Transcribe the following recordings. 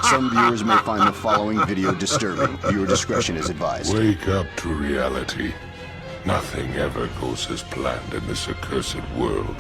Some viewers may find the following video disturbing. Viewer discretion is advised. Wake up to reality. Nothing ever goes as planned in this accursed world.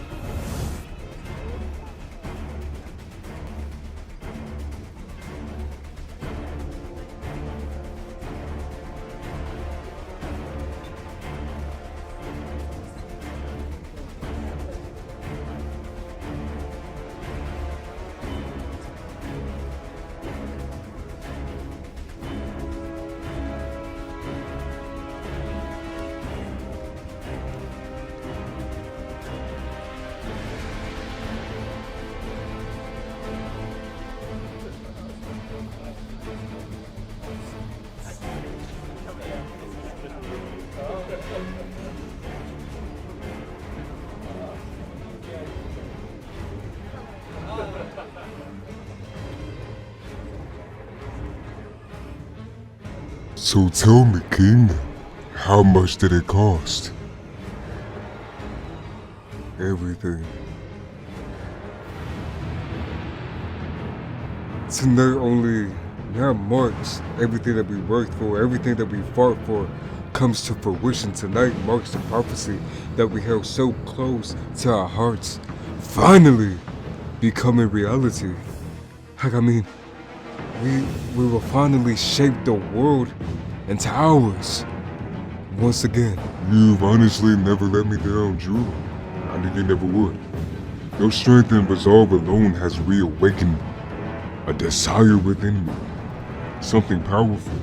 So tell me, King, how much did it cost? Everything. Tonight only now marks everything that we worked for, everything that we fought for comes to fruition. Tonight marks the prophecy that we held so close to our hearts finally becoming reality. Like, I mean, we will finally shape the world into ours once again. You've honestly never let me down, Drew. I knew you never would. Your strength and resolve alone has reawakened a desire within me. Something powerful.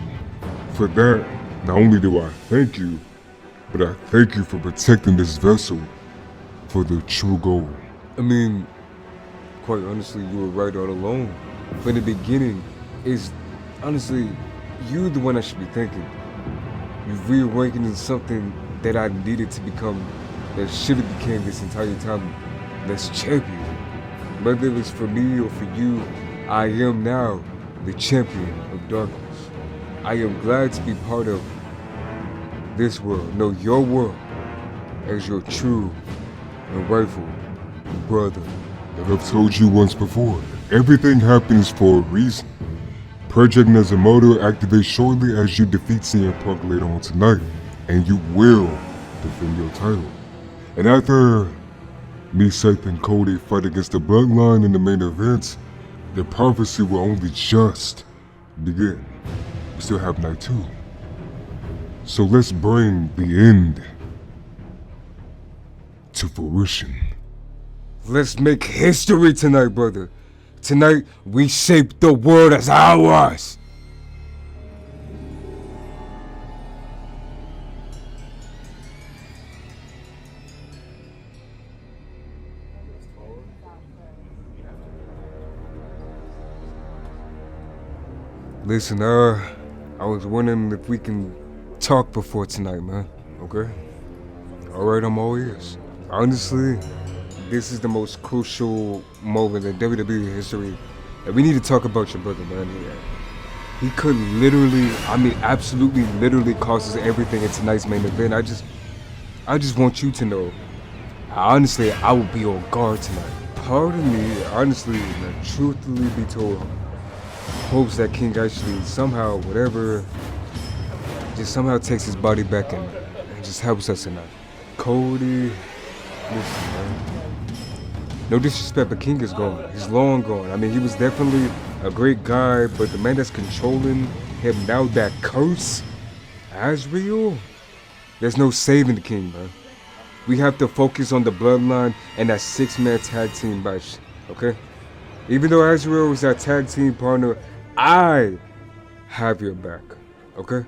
For that, not only do I thank you, but I thank you for protecting this vessel for the true goal. I mean, quite honestly, you were right all along. From the beginning, is honestly, you the one I should be thanking. You've reawakened something that I needed to become, that should have became this entire time, this champion. Whether it was for me or for you, I am now the champion of darkness. I am glad to be part of this world, no, your world, as your true and rightful brother. Like I've told you once before, everything happens for a reason. Project Nezumoto activates shortly as you defeat CM Punk later on tonight, and you will defend your title. And after me, Seth, and Cody fight against the Bloodline in the main event, the prophecy will only just begin. We still have night 2. So let's bring the end to fruition. Let's make history tonight, brother. Tonight, we shape the world as ours. Listen, I was wondering if we can talk before tonight, man. Okay? Alright, I'm all ears. Honestly, this is the most crucial moment in WWE history. And we need to talk about your brother, man. He could literally, I mean absolutely literally causes everything in tonight's main event. I just want you to know, honestly, I will be on guard tonight. Part of me, honestly, and truthfully be told, hopes that King actually somehow, whatever, just somehow takes his body back and just helps us tonight. Cody, listen, man. No disrespect, but King is gone. He's long gone. I mean, he was definitely a great guy, but the man that's controlling him now, that curse, Azrael, there's no saving the King, man. We have to focus on the Bloodline and that 6-man tag team match, okay? Even though Azrael is our tag team partner, I have your back, okay?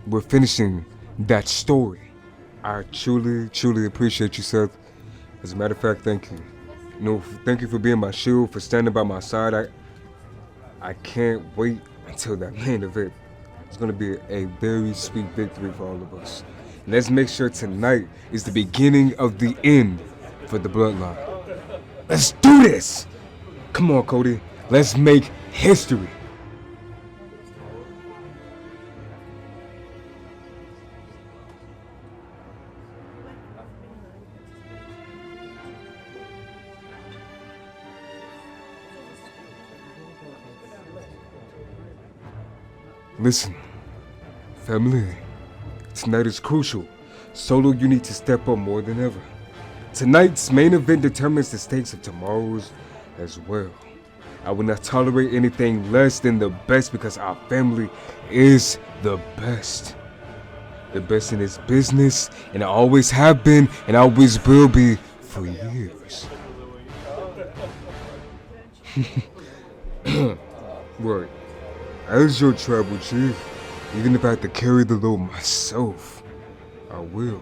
We're finishing that story. I truly, truly appreciate you, Seth. As a matter of fact, thank you. You know, thank you for being my shield, for standing by my side. I can't wait until that main event. It's gonna be a very sweet victory for all of us. Let's make sure tonight is the beginning of the end for the Bloodline. Let's do this! Come on, Cody. Let's make history. Listen, family, tonight is crucial. Solo, you need to step up more than ever. Tonight's main event determines the stakes of tomorrow's as well. I will not tolerate anything less than the best because our family is the best. The best in this business, and I always have been and always will be for years. Right. As your tribal chief, even if I have to carry the load myself, I will.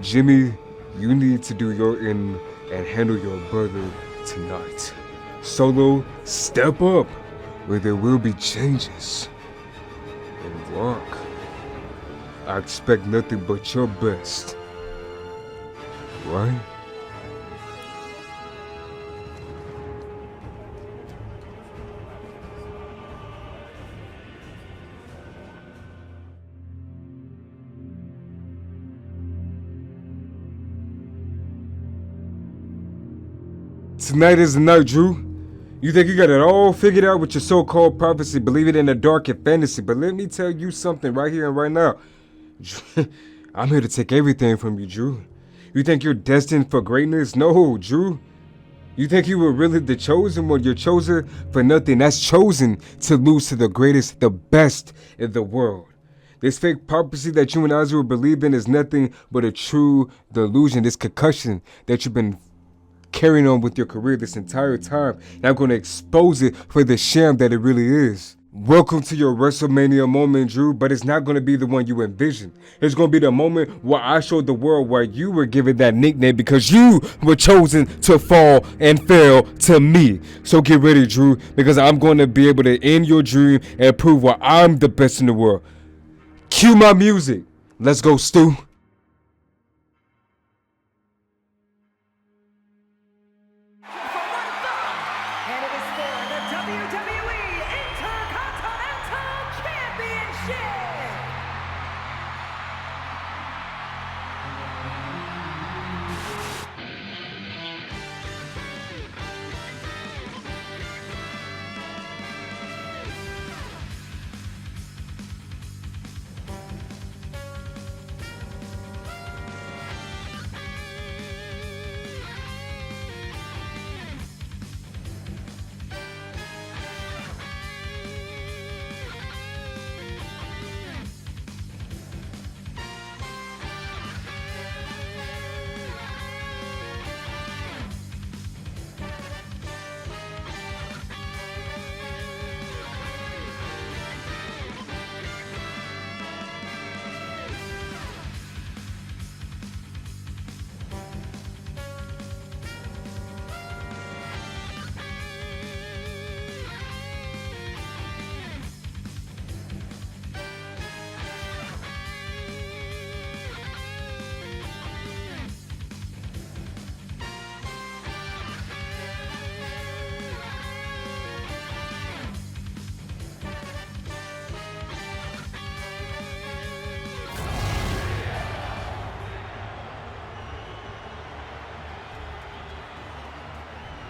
Jimmy, you need to do your end and handle your brother tonight. Solo, step up, where there will be changes. And Rock, I expect nothing but your best. Right? Tonight is the night, Drew. You think you got it all figured out with your so-called prophecy, believing in the dark and fantasy, but let me tell you something right here and right now. I'm here to take everything from you, Drew. You think you're destined for greatness? No, Drew. You think you were really the chosen one? You're chosen for nothing. That's chosen to lose to the greatest, the best in the world. This fake prophecy that you and Azura believe in is nothing but a true delusion. This concussion that you've been carrying on with your career this entire time, and I'm going to expose it for the sham that it really is. Welcome to your WrestleMania moment, Drew, but it's not going to be the one you envisioned. It's going to be the moment where I showed the world why you were given that nickname, because you were chosen to fall and fail to me. So get ready, Drew, because I'm going to be able to end your dream and prove why I'm the best in the world. Cue my music. Let's go, Stu. And it is for the WWE Intercontinental Championship.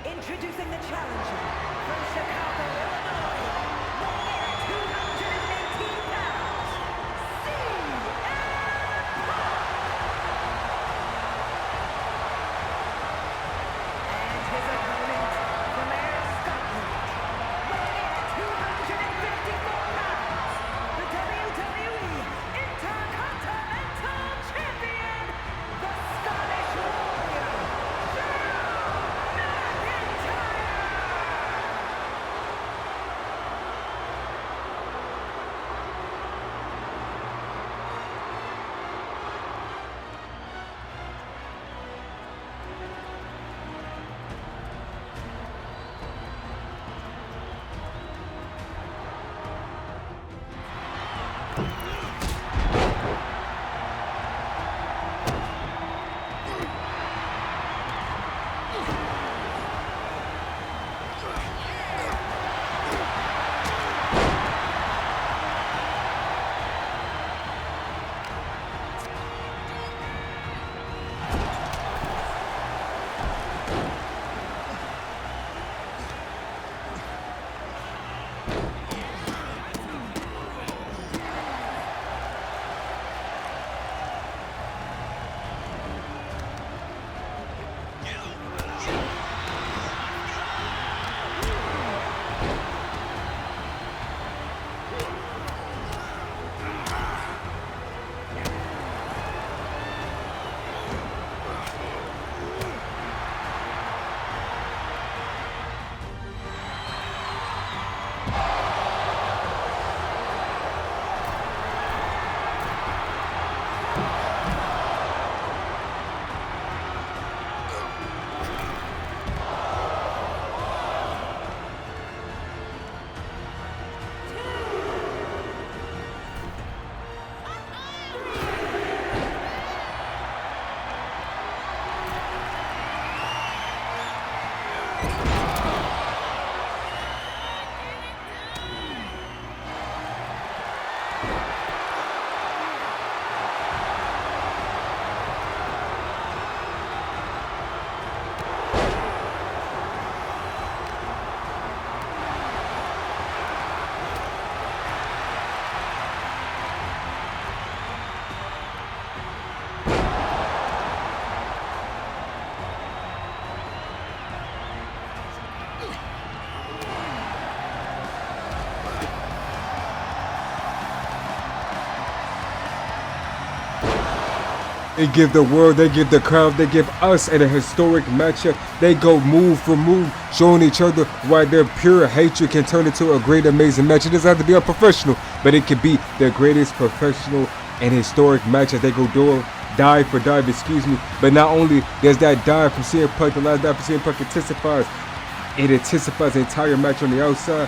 Introducing the challenger from Chicago, Illinois, weighing 218 pounds, CM and his opponent from Ayr, Scotland, weighing 254 pounds, the WWE Intercontinental Champion, the Scottish Warrior, Drew McIntyre. They give the world, they give the crowd, they give us a historic matchup. They go move for move, showing each other why their pure hatred can turn into a great, amazing match. It doesn't have to be a professional, but it can be the greatest professional and historic match as they go dive for dive, excuse me. But not only does that dive from CM Punk, the last dive from CM Punk it intensifies the entire match on the outside.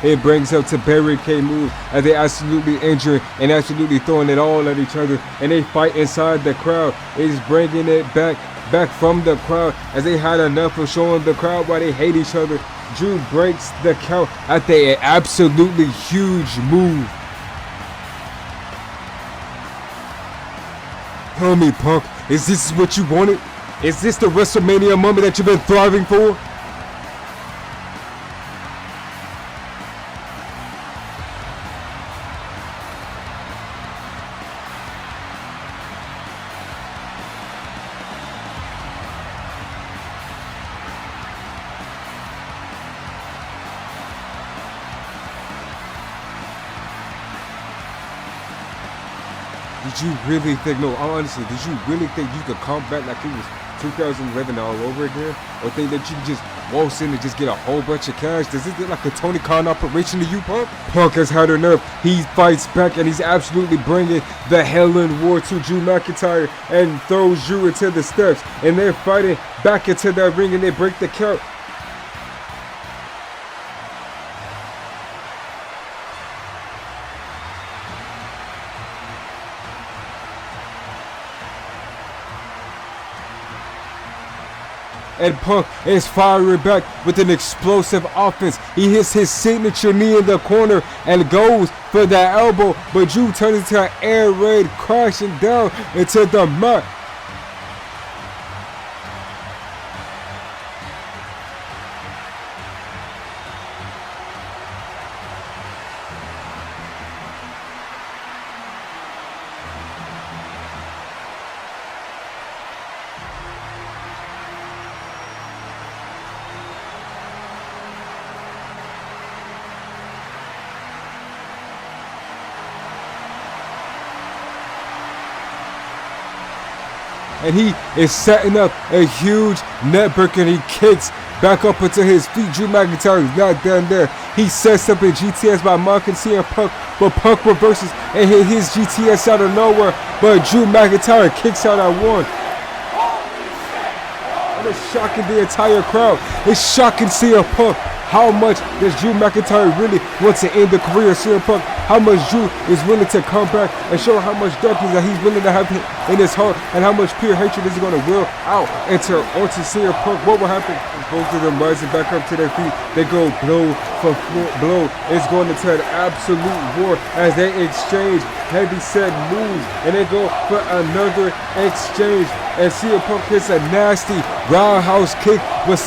It brings up to barricade move as they absolutely injuring and absolutely throwing it all at each other, and they fight inside the crowd. It's bringing it back from the crowd as they had enough of showing the crowd why they hate each other. Drew breaks the count after an absolutely huge move. Tell me, Punk, is this what you wanted? Is this the WrestleMania moment that you've been thriving for? Did you really think, no, honestly, did you really think you could come back like it was 2011 all over again? Or think that you can just waltz in and just get a whole bunch of cash? Does this look like a Tony Khan operation to you, Punk? Punk has had enough. He fights back and he's absolutely bringing the hell in war to Drew McIntyre and throws Drew into the steps. And they're fighting back into that ring and they break the count. And Punk is firing back with an explosive offense. He hits his signature knee in the corner and goes for that elbow, but Drew turns into an air raid, crashing down into the mat. And he is setting up a huge net breaker and he kicks back up into his feet. Drew McIntyre is not done there. He sets up a GTS by mocking CM Punk, but Punk reverses and hit his GTS out of nowhere. But Drew McIntyre kicks out at one. And it's shocking the entire crowd. It's shocking CM Punk. How much does Drew McIntyre really want to end the career of CM Punk? How much Drew is willing to come back and show how much darkness that he's willing to have in his heart, and how much pure hatred is he going to will out onto CM Punk? What will happen? Both of them rising back up to their feet. They go blow for blow. It's going into an absolute war as they exchange heavy set moves, and they go for another exchange. And CM Punk hits a nasty roundhouse kick with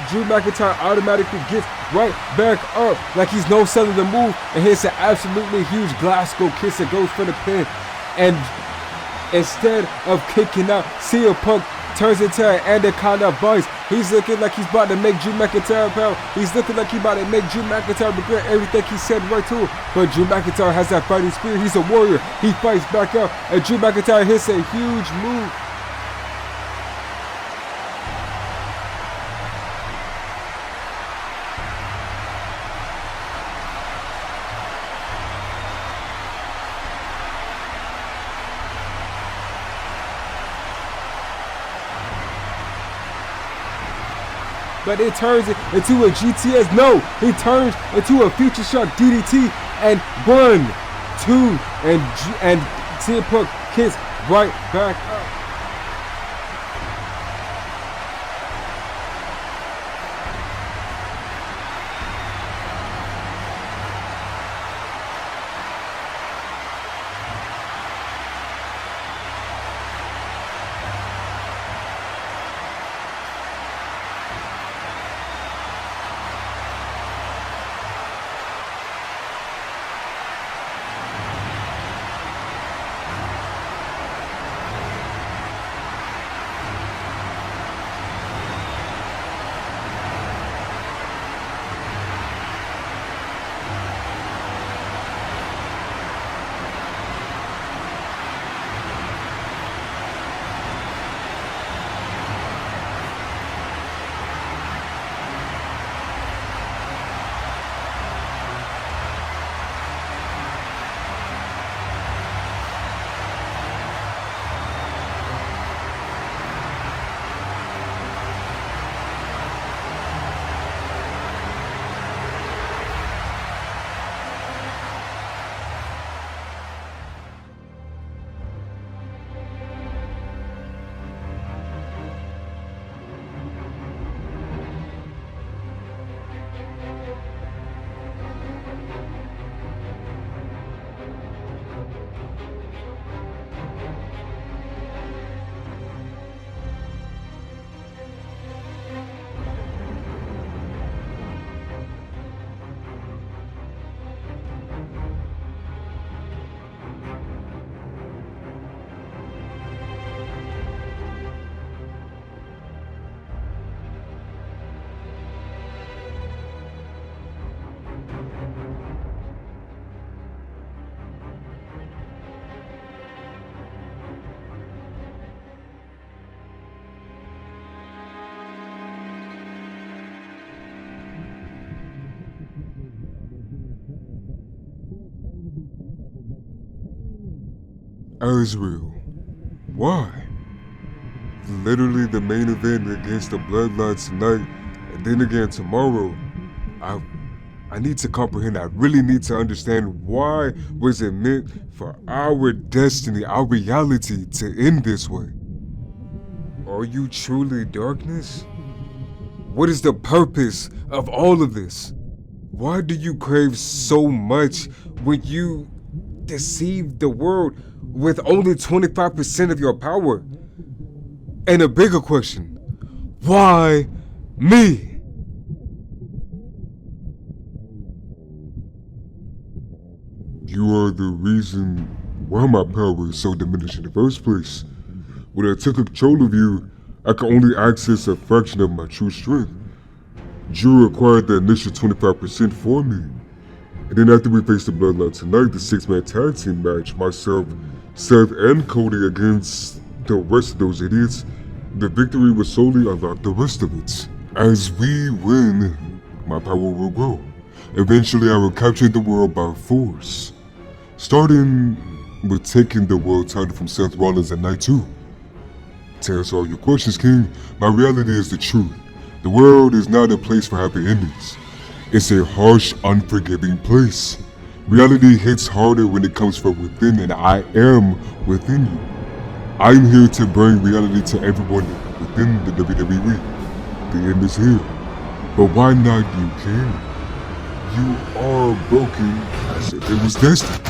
Drew McIntyre automatically gets right back up like he's no selling the move and hits an absolutely huge Glasgow kiss that goes for the pin. And instead of kicking out, CM Punk turns into an Anaconda Vice. He's looking like he's about to make Drew McIntyre pound. He's looking like he's about to make Drew McIntyre regret everything he said right to him. But Drew McIntyre has that fighting spirit. He's a warrior. He fights back out. And Drew McIntyre hits a huge move. But it turns it into a GTS. No, he turns into a Future Shock DDT and 1, 2, and CM Punk kicks right back up. Azrael. Why? Literally the main event against the Bloodlines tonight, and then again tomorrow. I need to comprehend. I really need to understand why was it meant for our destiny, our reality to end this way? Are you truly darkness? What is the purpose of all of this? Why do you crave so much when you deceive the world with only 25% of your power? And a bigger question, why me? You are the reason why my power is so diminished in the first place. When I took control of you, I could only access a fraction of my true strength. Drew acquired the initial 25% for me. And then after we faced the Bloodline tonight, the 6-man tag team match, myself, Seth, and Cody against the rest of those idiots, the victory will solely unlock the rest of it. As we win, my power will grow. Eventually I will capture the world by force. Starting with taking the world title from Seth Rollins at night 2. To answer all your questions, King, my reality is the truth. The world is not a place for happy endings. It's a harsh, unforgiving place. Reality hits harder when it comes from within, and I am within you. I'm here to bring reality to everyone within the WWE. The end is here. But why not you, King? You are broken as if it was destined.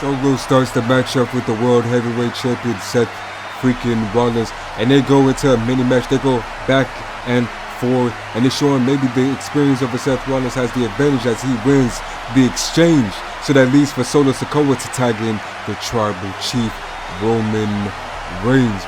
Solo starts the matchup with the World Heavyweight Champion Seth freaking Rollins, and they go into a mini match. They go back and forth, and they're showing maybe the experience of Seth Rollins has the advantage as he wins the exchange. So that leaves for Solo Sikoa to tag in the Tribal Chief Roman Reigns.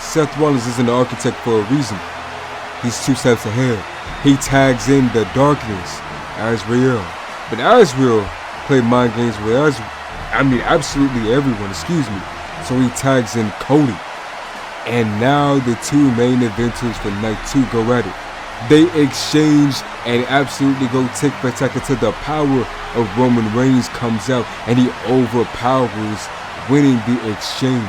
Seth Rollins is an architect for a reason. He's 2 steps ahead. He tags in the darkness, Azrael. But Azrael played mind games with absolutely everyone, excuse me. So he tags in Cody. And now the 2 main eventers for night 2 go at it. They exchange and absolutely go tick for tack until the power of Roman Reigns comes out and he overpowers, winning the exchange.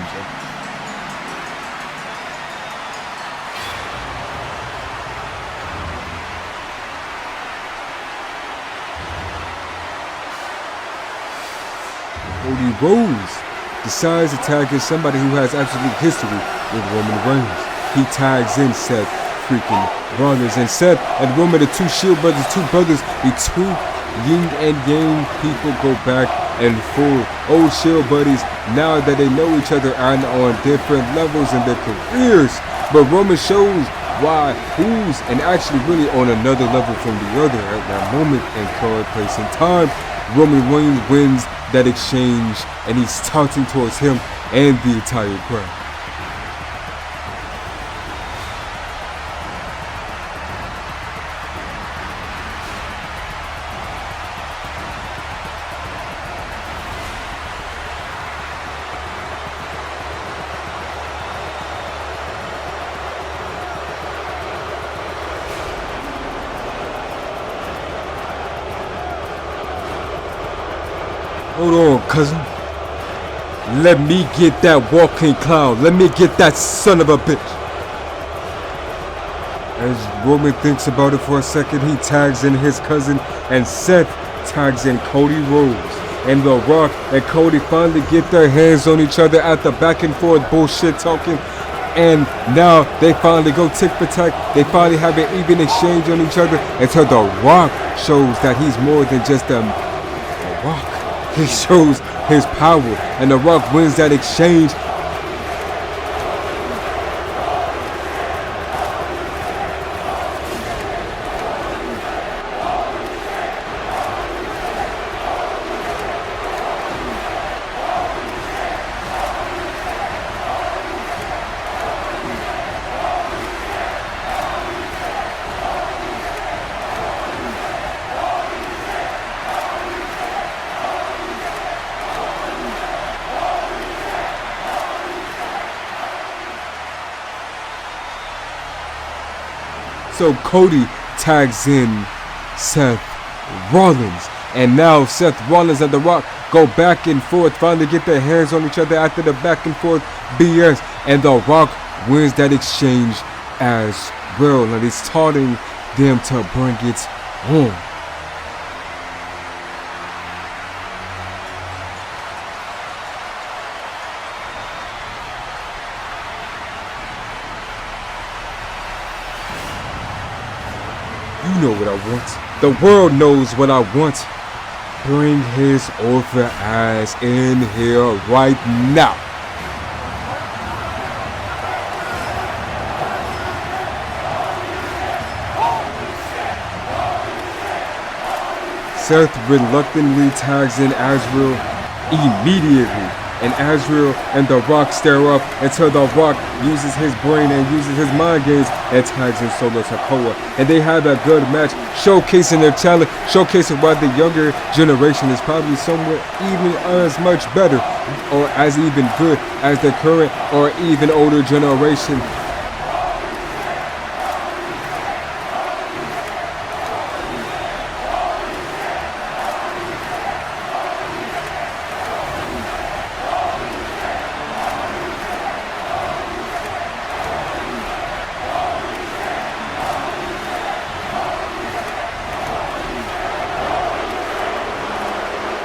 Cody Rhodes decides to tag in somebody who has absolute history with Roman Reigns. He tags in Seth freaking Rollins, and Seth and Roman, the 2 Shield brothers, 2 brothers, the 2 yin and yang people go back and forth. Old Shield buddies, now that they know each other and on different levels in their careers. But Roman shows why who's and actually really on another level from the other at that moment in card, place, and time. Roman Reigns wins that exchange, and he's touting towards him and the entire crowd. Hold on, cousin. Let me get that walking clown. Let me get that son of a bitch. As Roman thinks about it for a second, he tags in his cousin, and Seth tags in Cody Rhodes. And The Rock and Cody finally get their hands on each other at the back and forth bullshit talking. And now they finally go tick for tack. They finally have an even exchange on each other until The Rock shows that he's more than just a Rock. He shows his power, and The Rock wins that exchange. So Cody tags in Seth Rollins. And now Seth Rollins and The Rock go back and forth, finally get their hands on each other after the back and forth BS. And The Rock wins that exchange as well. And he's taunting them to bring it home. You know what I want. The world knows what I want. Bring his author ass in here right now. Seth reluctantly tags in Azrael immediately. And Azrael and The Rock stare up until The Rock uses his brain and uses his mind games and tags in Solo Sikoa. And they have a good match, showcasing their talent, showcasing why the younger generation is probably somewhere even as much better or as even good as the current or even older generation.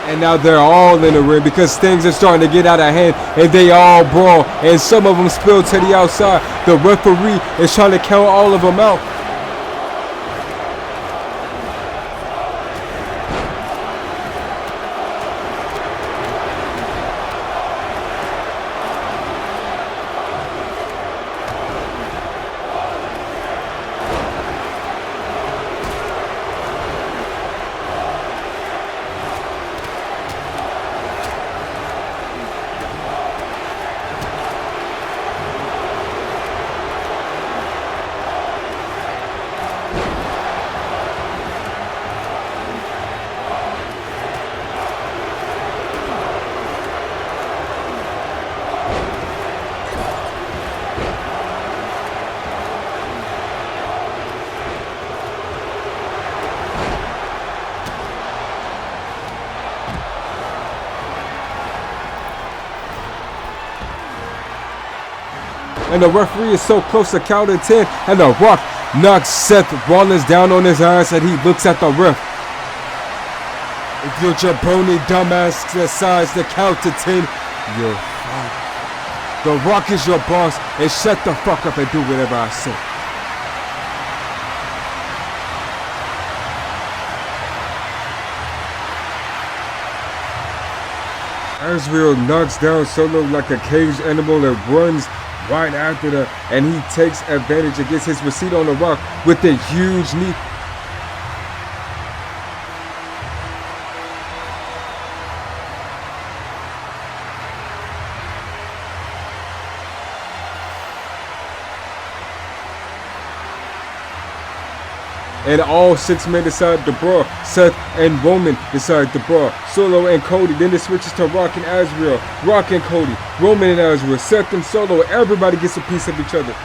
And now they're all in the ring because things are starting to get out of hand and they all brawl. And some of them spill to the outside. The referee is trying to count all of them out. And the referee is so close to count of 10, and The Rock knocks Seth Rollins down on his ass, and he looks at the ref. If your jabroni dumbass decides to count to 10, you're fired. The Rock is your boss, and shut the fuck up and do whatever I say. Azrael knocks down Solo like a caged animal and runs right after them, and he takes advantage and gets his receipt on The Rock with a huge knee. And all 6 men decide to brawl. Seth and Roman decide to brawl. Solo and Cody. Then it switches to Rock and Azrael. Rock and Cody. Roman and Azrael. Seth and Solo. Everybody gets a piece of each other.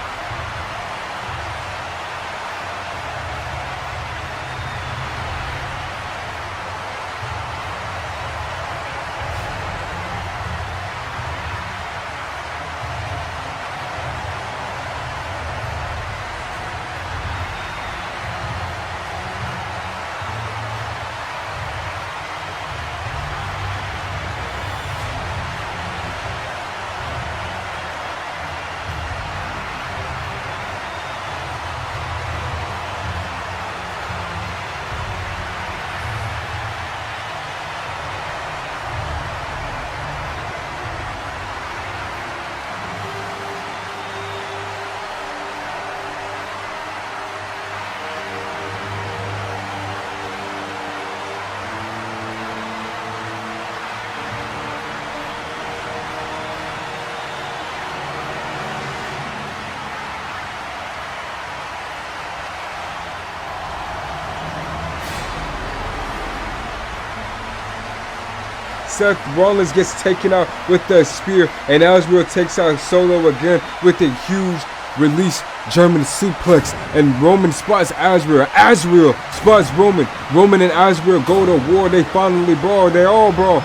Seth Rollins gets taken out with the spear, and Azrael takes out Solo again with a huge release German suplex, and Roman spots Azrael. Azrael spots Roman. Roman and Azrael go to war. They finally brawl. They all brawl.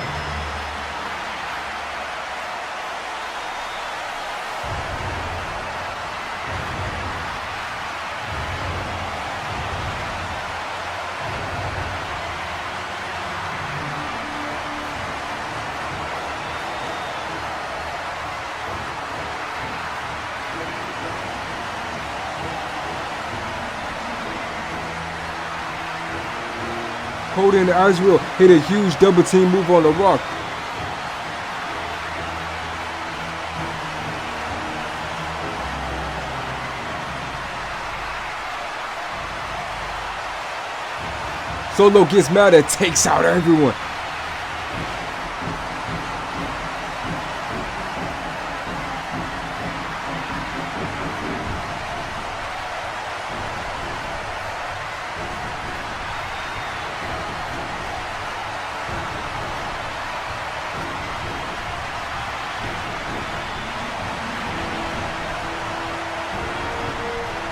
Cody and Azrael hit a huge double team move on The Rock. Solo gets mad and takes out everyone.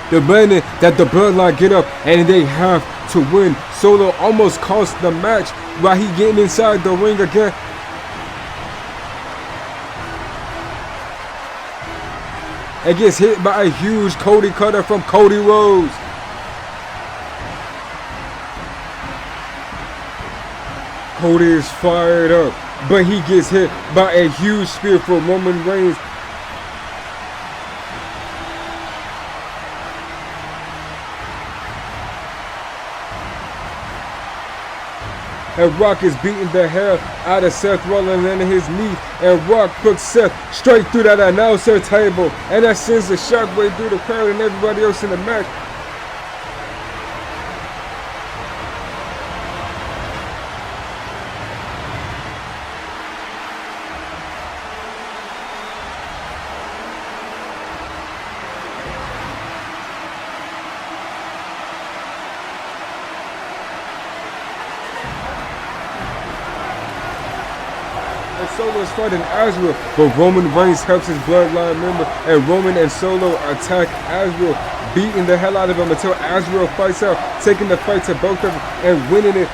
Demanding that the Bloodline get up and they have to win. Solo almost cost the match while he getting inside the ring again. And gets hit by a huge Cody cutter from Cody Rhodes. Cody is fired up, but he gets hit by a huge spear for Roman Reigns. And Rock is beating the hell out of Seth Rollins in his knee. And Rock puts Seth straight through that announcer table. And that sends a shockwave through the crowd and everybody else in the match. Solo is fighting Azrael, but Roman Reigns helps his bloodline member, and Roman and Solo attack Azrael, beating the hell out of him until Azrael fights out, taking the fight to both of them and winning it.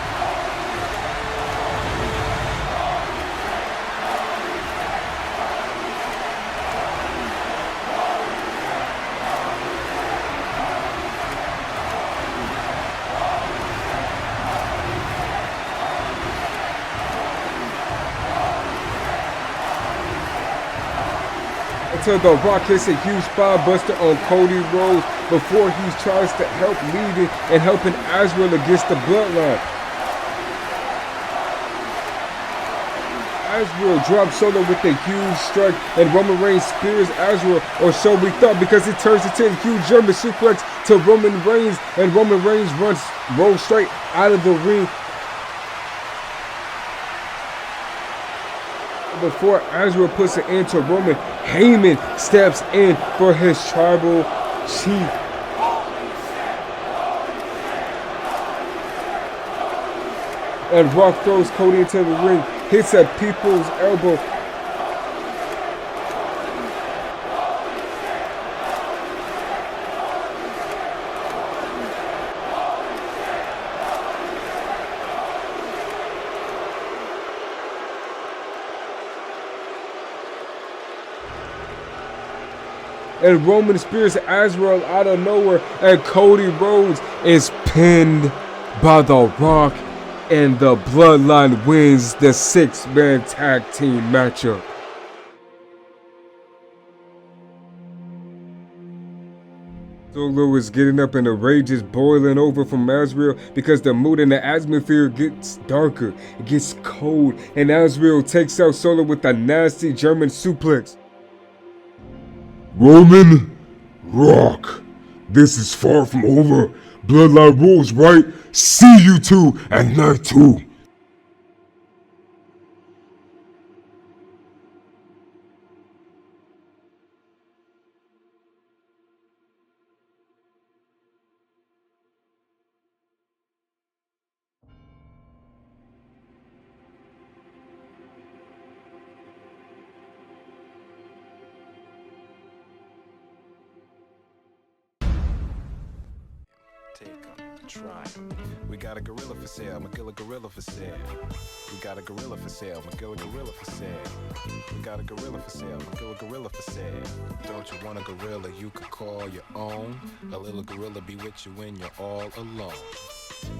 Until The Rock hits a huge spinebuster on Cody Rhodes before he tries to help leading and helping Azrael against the bloodline. Azrael drops Solo with a huge strike, and Roman Reigns spears Azrael, or so we thought, because it turns into a huge German suplex to Roman Reigns, and Roman Reigns rolls straight out of the ring. Before Azrael puts an end to Roman, Heyman steps in for his tribal chief. And Rock throws Cody into the ring, hits at people's elbow. And Roman spears Azrael out of nowhere, and Cody Rhodes is pinned by The Rock, and the Bloodline wins the 6-man tag team matchup. Solo is getting up and the rage is boiling over from Azrael because the mood in the atmosphere gets darker, it gets cold, and Azrael takes out Solo with a nasty German suplex. Roman, Rock, this is far from over. Bloodline rules, right? See you two at night 2. Try. We got a gorilla for sale, Magilla gorilla for sale. We got a gorilla for sale, Magilla gorilla for sale. We got a gorilla for sale, Magilla gorilla for sale. Don't you want a gorilla you could call your own? A little gorilla be with you when you're all alone.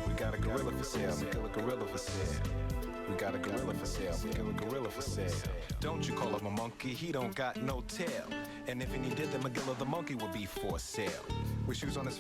We got a gorilla for sale, Magilla gorilla for sale. We got a gorilla for sale, Magilla gorilla for sale. Don't you call him a monkey, he don't got no tail. And if he did, then Magilla the monkey would be for sale. With shoes on his